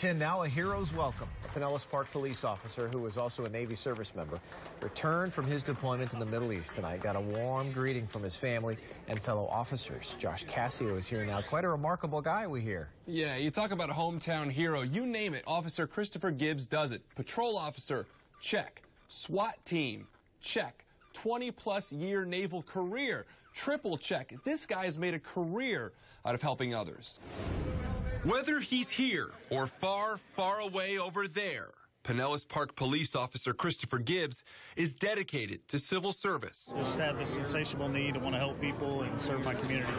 10 now, a hero's welcome. A Pinellas Park police officer who was also a Navy service member returned from his deployment in the Middle East tonight. Got a warm greeting from his family and fellow officers. Josh Cassio is here now. Quite a remarkable guy, we hear. Yeah, you talk about a hometown hero. You name it, Officer Christopher Gibbs does it. Patrol officer, check. SWAT team, check. 20-plus year naval career, triple check. This guy's made a career out of helping others. Whether he's here or far, far away over there, Pinellas Park police officer Christopher Gibbs is dedicated to civil service. Just have this insatiable need to want to help people and serve my community.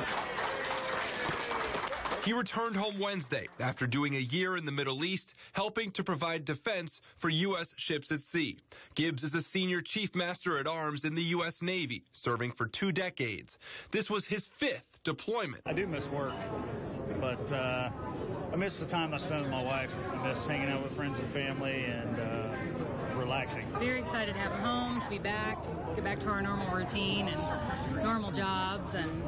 He returned home Wednesday after doing a year in the Middle East, helping to provide defense for U.S. ships at sea. Gibbs is a senior chief master at arms in the U.S. Navy, serving for 2 decades. This was his 5th deployment. I do miss work, but I miss the time I spent with my wife. I miss hanging out with friends and family and relaxing. Very excited to have him home, to be back, get back to our normal routine and normal jobs and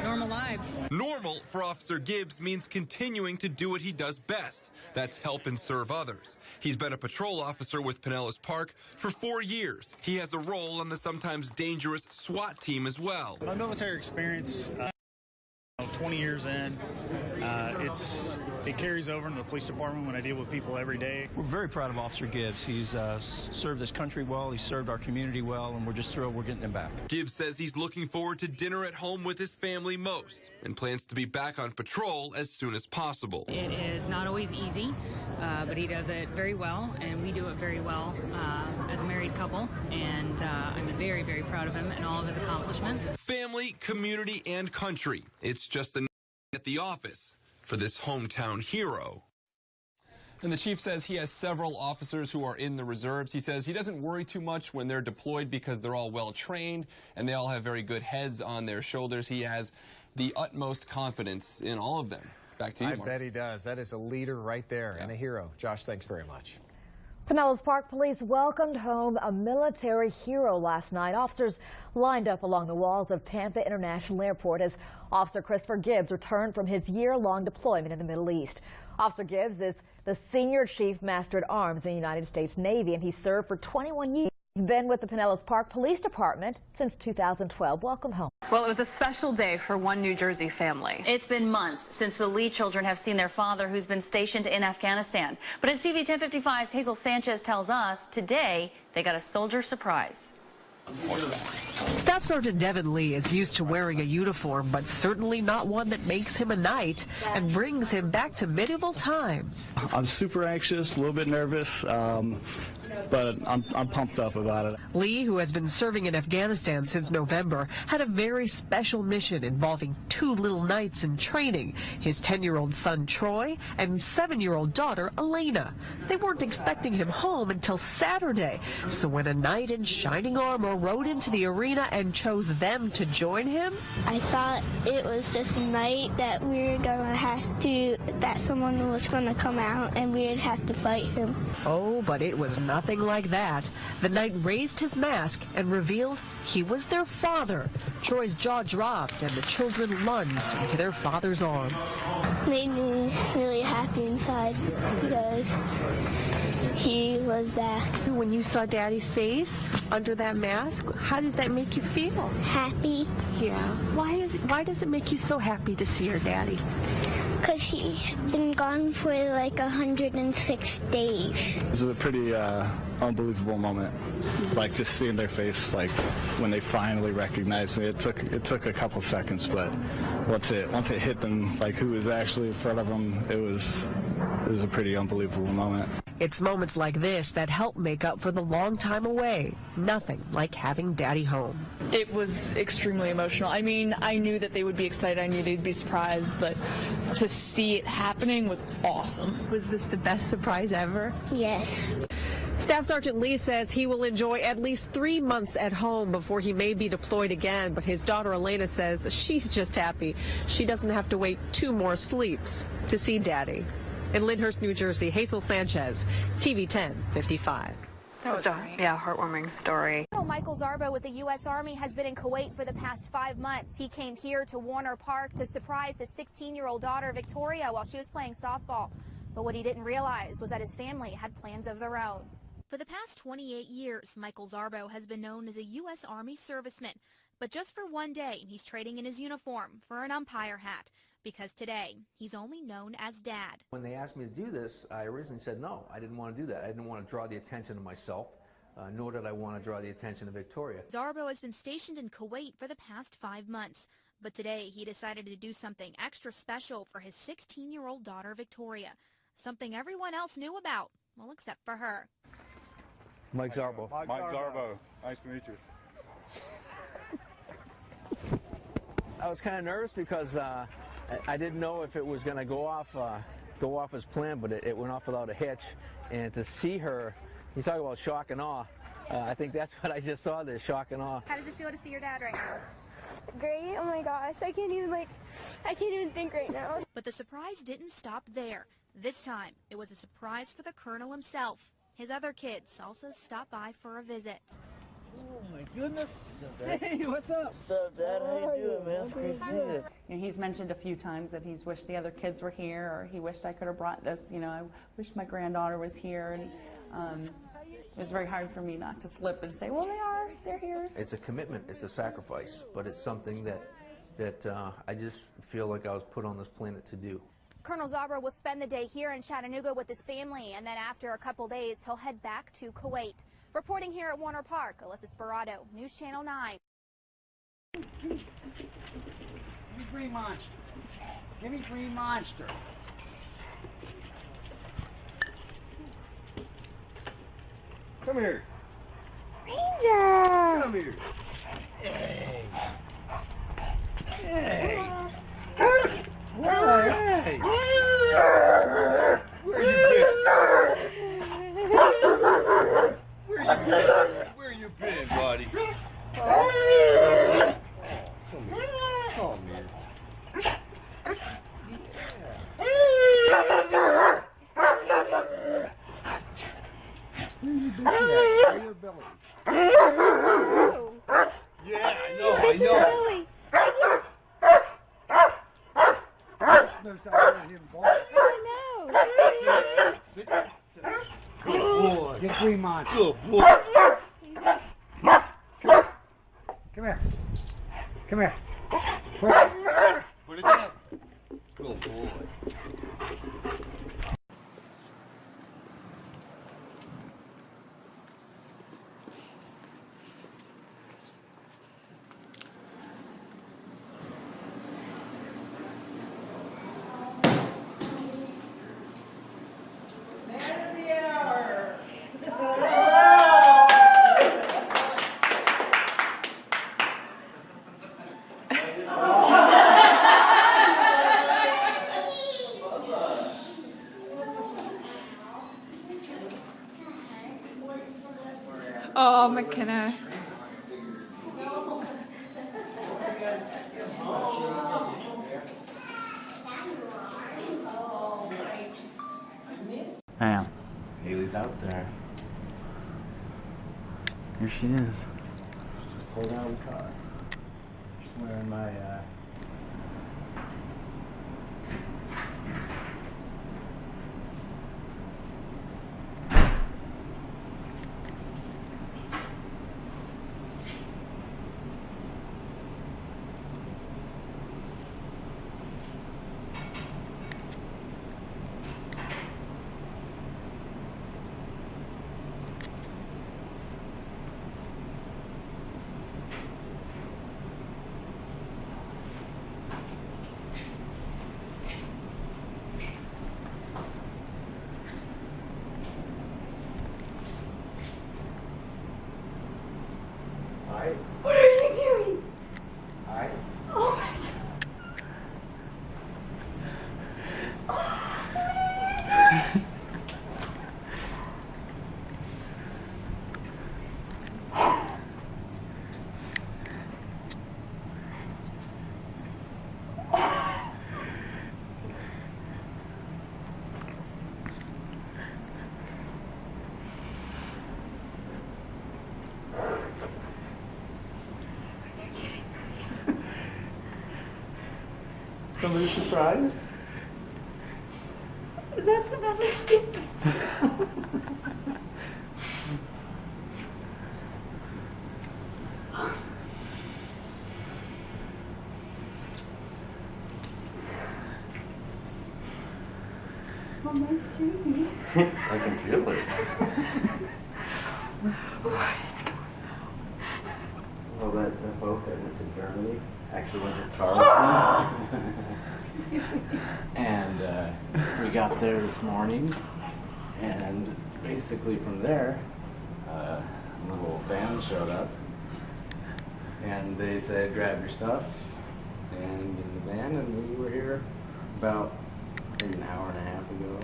normal lives. Normal for Officer Gibbs means continuing to do what he does best. That's help and serve others. He's been a patrol officer with Pinellas Park for 4 years. He has a role on the sometimes dangerous SWAT team as well. My military experience, 20 years in, it carries over into the police department when I deal with people every day. We're very proud of Officer Gibbs. He's served this country well, he's served our community well, and we're just thrilled we're getting him back. Gibbs says he's looking forward to dinner at home with his family most and plans to be back on patrol as soon as possible. It is not always easy, but he does it very well, and we do it very well as a married couple, and I'm very, very proud of him and all of his accomplishments. Family, community, and country. It's just a at the office for this hometown hero. And the chief says he has several officers who are in the reserves. He says he doesn't worry too much when they're deployed because they're all well trained and they all have very good heads on their shoulders. He has the utmost confidence in all of them. Back to you, Mark. I bet he does. That is a leader right there and a hero. Josh, thanks very much. Pinellas Park Police welcomed home a military hero last night. Officers lined up along the walls of Tampa International Airport as Officer Christopher Gibbs returned from his year-long deployment in the Middle East. Officer Gibbs is the Senior Chief Master at Arms in the United States Navy, and he served for 21 years. He's been with the Pinellas Park Police Department since 2012. Welcome home. Well, it was a special day for one New Jersey family. It's been months since the Lee children have seen their father, who's been stationed in Afghanistan. But as TV 1055's Hazel Sanchez tells us, today they got a soldier surprise. Staff Sergeant Devin Lee is used to wearing a uniform, but certainly not one that makes him a knight and brings him back to medieval times. I'm super anxious, a little bit nervous, but I'm pumped up about it. Lee, who has been serving in Afghanistan since November, had a very special mission involving 2 little knights in training, his 10-year-old son Troy and 7-year-old daughter Elena. They weren't expecting him home until Saturday, so when a knight in shining armor rode into the arena and chose them to join him, I thought it was just a night that we were gonna have to, that someone was gonna come out and we would have to fight him. Oh, but it was nothing like that. The knight raised his mask and revealed he was their father. Troy's jaw dropped and the children lunged into their father's arms. Made me really happy inside because he was back. When you saw Daddy's face under that mask, how did that make you feel? Happy. Yeah. Why does it make you so happy to see your daddy? Because he's been gone for like 106 days. This is a pretty unbelievable moment. Like just seeing their face, like when they finally recognized me. It took a couple seconds, but once it hit them, like who was actually in front of them, it was a pretty unbelievable moment. It's moments like this that help make up for the long time away. Nothing like having Daddy home. It was extremely emotional. I mean, I knew that they would be excited. I knew they'd be surprised, but to see it happening was awesome. Was this the best surprise ever? Yes. Staff Sergeant Lee says he will enjoy at least 3 months at home before he may be deployed again, but his daughter Elena says she's just happy she doesn't have to wait 2 more sleeps to see Daddy. In Lyndhurst, New Jersey, Hazel Sanchez, TV 1055. That was a heartwarming story. Michael Zarbo with the U.S. Army has been in Kuwait for the past 5 months. He came here to Warner Park to surprise his 16-year-old daughter, Victoria, while she was playing softball. But what he didn't realize was that his family had plans of their own. For the past 28 years, Michael Zarbo has been known as a U.S. Army serviceman. But just for one day, he's trading in his uniform for an umpire hat, because today he's only known as Dad. When they asked me to do this, I originally said no. I didn't want to do that. I didn't want to draw the attention to myself, nor did I want to draw the attention of Victoria. Zarbo has been stationed in Kuwait for the past 5 months. But today he decided to do something extra special for his 16-year-old daughter, Victoria. Something everyone else knew about, well, except for her. Mike Zarbo. Mike Zarbo. Nice to meet you. I was kind of nervous because I didn't know if it was going to go off as planned, but it went off without a hitch. And to see her, you talk about shock and awe. I think that's what I just saw there, shock and awe. How does it feel to see your dad right now? Great. Oh my gosh, I can't even think right now. But the surprise didn't stop there. This time, it was a surprise for the Colonel himself. His other kids also stopped by for a visit. Oh my goodness. Hey, what's up? What's up, Dad? How you doing, man? It's great to see you. You know, he's mentioned a few times that he's wished the other kids were here, or he wished I could have brought this. You know, I wished my granddaughter was here, and it was very hard for me not to slip and say, well, they're here. It's a commitment, it's a sacrifice, but it's something that I just feel like I was put on this planet to do. Colonel Zarbo will spend the day here in Chattanooga with his family, and then after a couple days, he'll head back to Kuwait. Reporting here at Warner Park, Alyssa Sperato, News Channel 9. Give me Green Monster. Give me Green Monster. Come here. Ranger! Come here. Hey. Hey. Hey. Where you been? Where you been, buddy? Come here. Come here. Where you been at? Where your belly? Yeah, I know. No stop letting him bark. I know. Sit. Good boy. Get Green Monster. Good boy. Come here. Come here. Put it down. Good boy. Oh, McKenna. Bam. Haley's out there. Here she is. Just pulled out of the car. She's wearing my What are you doing? Hi. Oh my God. What are you doing? Somebody surprised? That's an understatement. I can feel it. What is going on? Well, that boat that went to Germany actually went to Charleston. And we got there this morning, and basically from there, a little van showed up, and they said, grab your stuff, and get in the van, and we were here about maybe an hour and a half ago.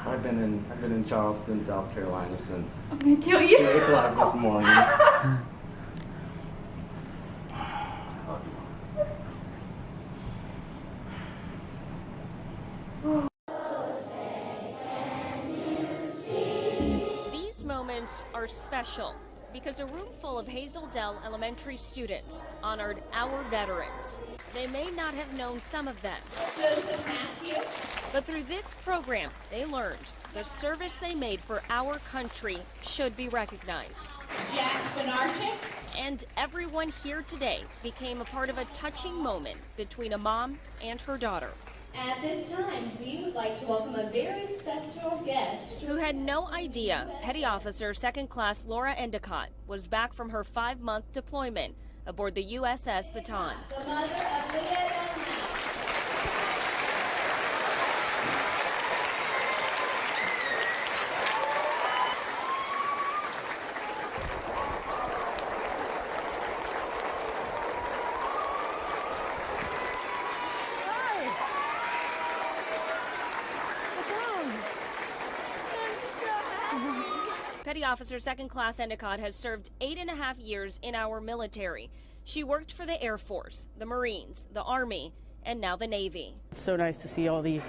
I've been in Charleston, South Carolina since I'm gonna kill you. 2 o'clock this morning. These moments are special because a room full of Hazel Dell Elementary students honored our veterans. They may not have known some of them, but through this program, they learned the service they made for our country should be recognized. And everyone here today became a part of a touching moment between a mom and her daughter. At this time, we would like to welcome a very special guest who had no idea Petty Officer 2nd Class Laura Endicott was back from her 5-month deployment aboard the USS Baton. the mother of Leah Dunlap. Petty Officer 2nd Class Endicott has served 8.5 years in our military. She worked for the Air Force, the Marines, the Army, and now the Navy. It's so nice to see all the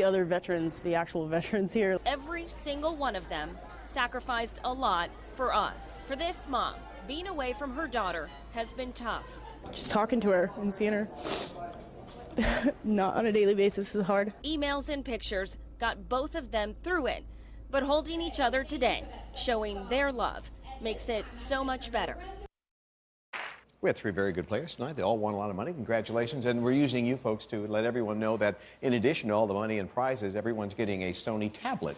other veterans, the actual veterans here. Every single one of them sacrificed a lot for us. For this mom, being away from her daughter has been tough. Just talking to her and seeing her not on a daily basis is hard. Emails and pictures got both of them through it, but holding each other today, showing their love, makes it so much better. We had 3 very good players tonight. They all won a lot of money. Congratulations. And we're using you folks to let everyone know that in addition to all the money and prizes, everyone's getting a Sony tablet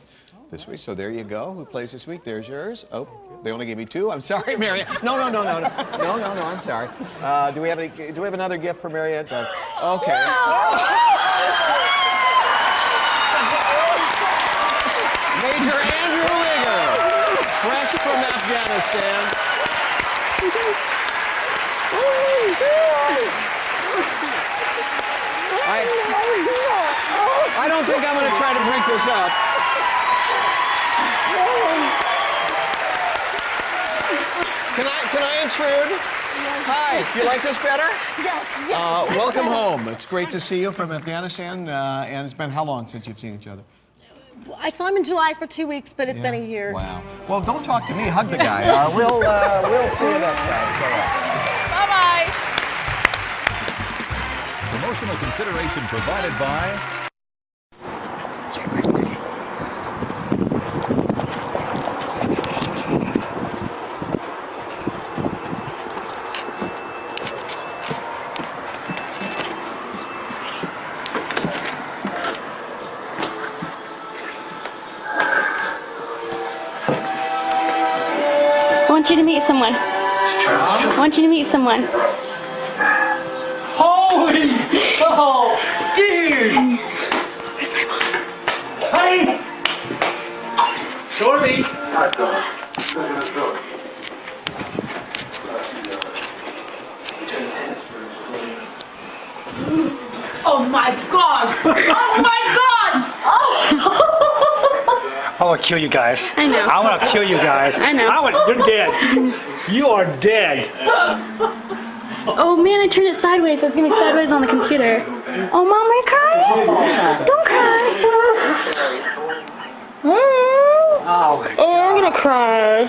this week. So there you go. Who plays this week? There's yours. Oh, they only gave me 2. I'm sorry, Mariette. No. I'm sorry. Do we have another gift for Mariette? Okay. Major Andrew Rigger, fresh from Afghanistan. I don't think I'm going to try to break this up. Can I intrude? Hi, you like this better? Yes. Welcome home. It's great to see you from Afghanistan. And it's been how long since you've seen each other? I saw him in July for 2 weeks, but it's been a year. Wow. Well, don't talk to me. Hug the guy. We'll see you next time. Bye-bye. Promotional consideration provided by... I want you to meet someone. I want you to meet someone. Holy! Oh, dude! Hey! Shorty! Oh my God! Oh my God! Oh! I want to kill you guys. I know. I want to kill you guys. I know. You're dead. You are dead. Oh man, I turned it sideways. So it's gonna be sideways on the computer. Oh, Mom, are you crying? Don't cry. Oh, I'm gonna cry.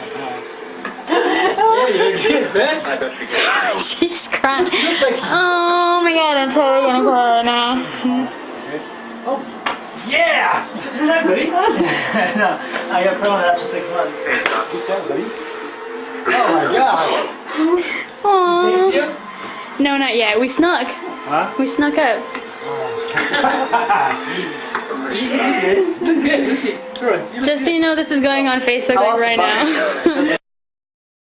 She's crying. Oh my God, I'm totally gonna cry now. Yeah! Isn't that buddy? No, I got thrown after 6 months. Good job, buddy. Oh my god. Aww. No, not yet. We snuck. Huh? We snuck up. Just so you know, this is going on Facebook like right now.